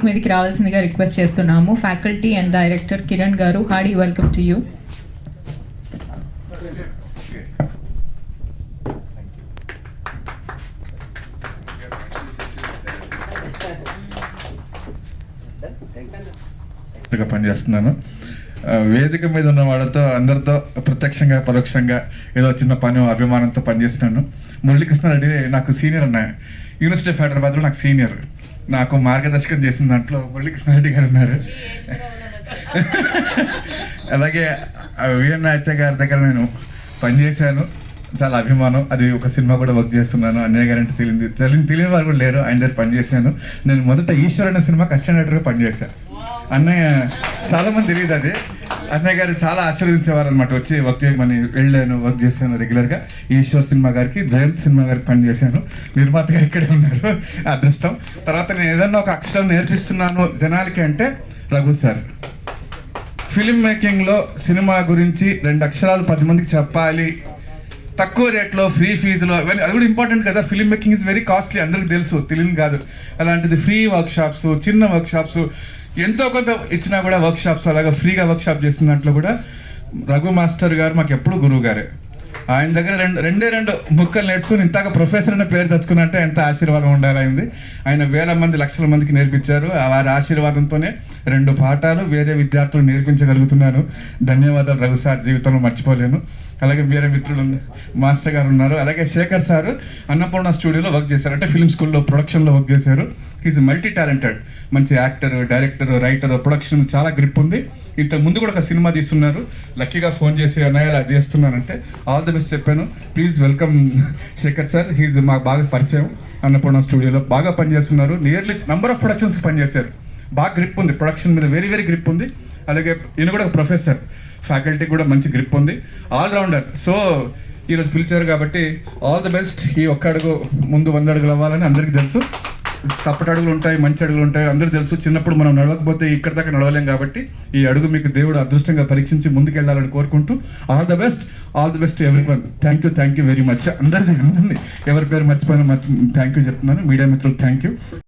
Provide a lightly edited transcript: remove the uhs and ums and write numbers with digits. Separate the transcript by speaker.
Speaker 1: మీదకి రావాల్సిందిగా రిక్వెస్ట్ చేస్తున్నాము. ఫ్యాకల్టీ అండ్ డైరెక్టర్ కిరణ్ గారు, హార్డీ వెల్కమ్ టు యూ.
Speaker 2: పనిచేస్తున్నాను. వేదిక మీద ఉన్న వాళ్ళతో అందరితో ప్రత్యక్షంగా పరోక్షంగా ఏదో చిన్న పని అభిమానంతో పనిచేస్తున్నాను. మురళీకృష్ణారెడ్డి నాకు సీనియర్ అన్న, యూనివర్సిటీ ఆఫ్ హైదరాబాద్లో నాకు సీనియర్. నాకు మార్గదర్శకం చేసిన దాంట్లో మురళీకృష్ణారెడ్డి గారు ఉన్నారు. అలాగే విఎన్ నాయత్య గారి దగ్గర నేను పనిచేశాను, చాలా అభిమానం. అది ఒక సినిమా కూడా వర్క్ చేస్తున్నాను. అన్నయ్య గారు అంటే తెలియని వారు కూడా లేరు, ఆయన దగ్గర పనిచేశాను. నేను మొదట ఈశ్వర్ అనే సినిమాకి అసిస్టెంట్ డైరెక్టర్గా పనిచేశాను. అన్నయ్య చాలా మంది తెలియదు అది. అన్నయ్య గారు చాలా ఆశీర్వదించేవారు అనమాట, వచ్చి వర్క్ చేయమని. వెళ్ళాను, వర్క్ చేశాను రెగ్యులర్గా. ఈశ్వర్ సినిమా గారికి, జయంత్ సినిమా గారికి పనిచేశాను. నిర్మాత గారు ఇక్కడే ఉన్నారు, అదృష్టం. తర్వాత నేను ఏదన్నా ఒక అక్షరం నేర్పిస్తున్నాను జనాలకి అంటే రఘు సార్. ఫిల్మ్ మేకింగ్లో సినిమా గురించి 2 అక్షరాలు 10 మందికి చెప్పాలి, తక్కువ రేట్లో, ఫ్రీ ఫీజులో, అది కూడా ఇంపార్టెంట్ కదా. Film making is very costly, అందరికి తెలుసు, తెలియదు కాదు. అలాంటిది ఫ్రీ వర్క్షాప్స్, చిన్న వర్క్షాప్స్ ఎంతో కొంత ఇచ్చినా కూడా వర్క్షాప్స్ అలాగా ఫ్రీగా వర్క్షాప్ చేసిన దాంట్లో కూడా రఘు మాస్టర్ గారు మాకు ఎప్పుడు గురువు గారే. ఆయన దగ్గర రెండు ముక్కలు నేర్చుకుని ఇంతగా ప్రొఫెసర్ అనే పేరు తెచ్చుకున్నట్టే ఎంత ఆశీర్వాదం ఉండాలైంది. ఆయన వేల మంది, లక్షల మందికి నేర్పించారు. వారి ఆశీర్వాదంతోనే 2 పాఠాలు వేరే విద్యార్థులు నేర్పించగలుగుతున్నాను. ధన్యవాదాలు రఘు సార్, జీవితంలో మర్చిపోలేను. అలాగే వేరే మిత్రులు మాస్టర్ గారు ఉన్నారు. అలాగే శేఖర్ సారు అన్నపూర్ణ స్టూడియోలో వర్క్ చేశారు, అంటే ఫిల్మ్ స్కూల్లో ప్రొడక్షన్లో వర్క్ చేశారు. ఈజ్ మల్టీ టాలెంటెడ్, మంచి యాక్టర్, డైరెక్టర్, రైటర్, ప్రొడక్షన్ చాలా గ్రిప్ ఉంది. ఇంతకు ముందు కూడా ఒక సినిమా తీస్తున్నారు. లక్కీగా ఫోన్ చేసి అన్నయ్య అది చేస్తున్నానంటే ఆల్ ది బెస్ట్ చెప్పాను. Please welcome Shekhar sir. He's మాకు బాగా పరిచయం, అన్నపూర్ణ స్టూడియోలో బాగా పనిచేస్తున్నారు. నియర్లీ నెంబర్ ఆఫ్ ప్రొడక్షన్స్కి పనిచేశారు. బాగా గ్రిప్ ఉంది ప్రొడక్షన్ మీద, వెరీ వెరీ గ్రిప్ ఉంది. అలాగే ఈయన కూడా ఒక ప్రొఫెసర్, ఫ్యాకల్టీ కూడా మంచి గ్రిప్ ఉంది, ఆల్రౌండర్. సో ఈరోజు పిలిచారు కాబట్టి ఆల్ ది బెస్ట్. ఈ ఒక్క అడుగు ముందు 100 అడుగులు అవ్వాలని అందరికీ తెలుసు. తప్పటి అడుగులు ఉంటాయి, మంచి అడుగులు ఉంటాయి, అందరూ తెలుసు. చిన్నప్పుడు మనం నడవకపోతే ఇక్కడ దాకా నడవలేం కాబట్టి ఈ అడుగు మీకు దేవుడు అదృష్టంగా పరీక్షించి ముందుకెళ్ళాలని కోరుకుంటూ all the best, all the best everyone. Thank you very much. అందరిది ఎవరి పేరు మర్చిపోయినా థ్యాంక్ యూ చెప్తున్నాను. మీడియా మిత్రులు థ్యాంక్ యూ.